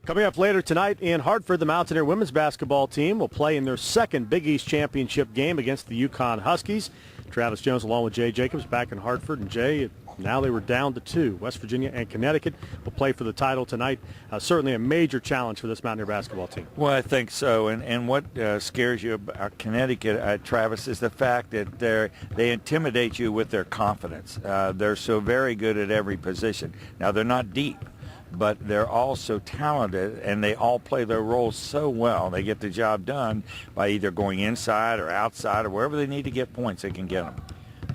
Coming up later tonight in Hartford, the Mountaineer women's basketball team will play in their second Big East championship game against the Yukon Huskies. Travis Jones along with Jay Jacobs back in Hartford. And Jay, now they were down to 2. West Virginia and Connecticut will play for the title tonight. Certainly a major challenge for this Mountaineer basketball team. Well, I think so. And what scares you about Connecticut, Travis, is the fact that they intimidate you with their confidence. They're so very good at every position. Now, they're not deep, but they're all so talented, and they all play their roles so well. They get the job done by either going inside or outside or wherever they need to get points, they can get them.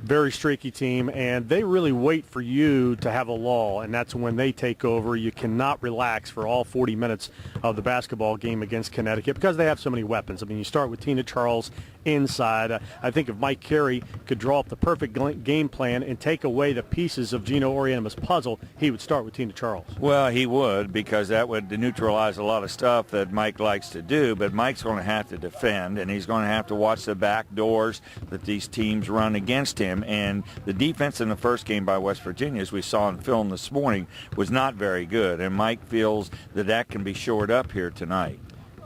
Very streaky team, and they really wait for you to have a lull, and that's when they take over. You cannot relax for all 40 minutes of the basketball game against Connecticut because they have so many weapons. I mean, you start with Tina Charles inside. I think if Mike Carey could draw up the perfect game plan and take away the pieces of Gino Auriemma's puzzle, he would start with Tina Charles. Well, he would, because that would neutralize a lot of stuff that Mike likes to do, but Mike's going to have to defend, and he's going to have to watch the back doors that these teams run against him. And the defense in the first game by West Virginia, as we saw in film this morning, was not very good, and Mike feels that can be shored up here tonight.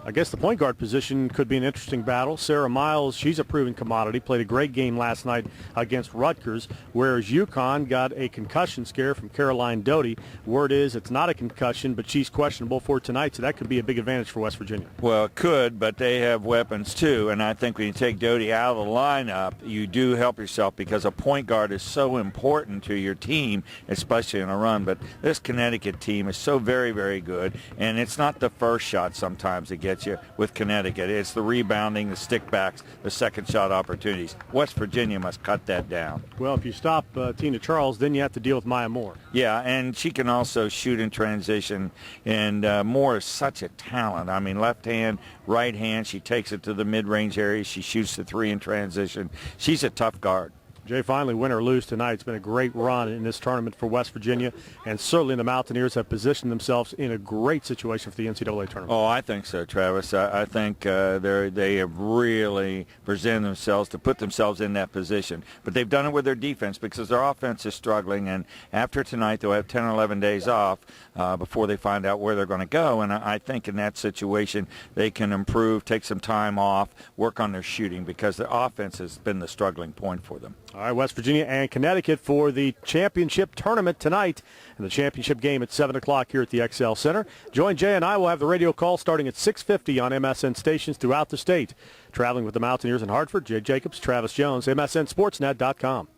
I guess the point guard position could be an interesting battle. Sarah Miles, she's a proven commodity, played a great game last night against Rutgers, whereas UConn got a concussion scare from Caroline Doty. Word is it's not a concussion, but she's questionable for tonight, so that could be a big advantage for West Virginia. Well, it could, but they have weapons too, and I think when you take Doty out of the lineup, you do help yourself because a point guard is so important to your team, especially in a run. But this Connecticut team is so very, very good, and it's not the first shot sometimes that gets you with Connecticut. It's the rebounding, the stickbacks, the second shot opportunities. West Virginia must cut that down. Well, if you stop Tina Charles, then you have to deal with Maya Moore. Yeah, and she can also shoot in transition, and Moore is such a talent. I mean, left hand, right hand, she takes it to the mid-range area. She shoots the 3 in transition. She's a tough guard. Jay, finally, win or lose tonight, it's been a great run in this tournament for West Virginia, and certainly the Mountaineers have positioned themselves in a great situation for the NCAA tournament. Oh, I think so, Travis. I think they have really presented themselves to put themselves in that position. But they've done it with their defense because their offense is struggling, and after tonight they'll have 10 or 11 days off before they find out where they're going to go. And I think in that situation they can improve, take some time off, work on their shooting because their offense has been the struggling point for them. All right, West Virginia and Connecticut for the championship tournament tonight, and the championship game at 7 o'clock here at the XL Center. Join Jay and I. Will have the radio call starting at 6:50 on MSN stations throughout the state. Traveling with the Mountaineers in Hartford, Jay Jacobs, Travis Jones, MSNSportsNet.com.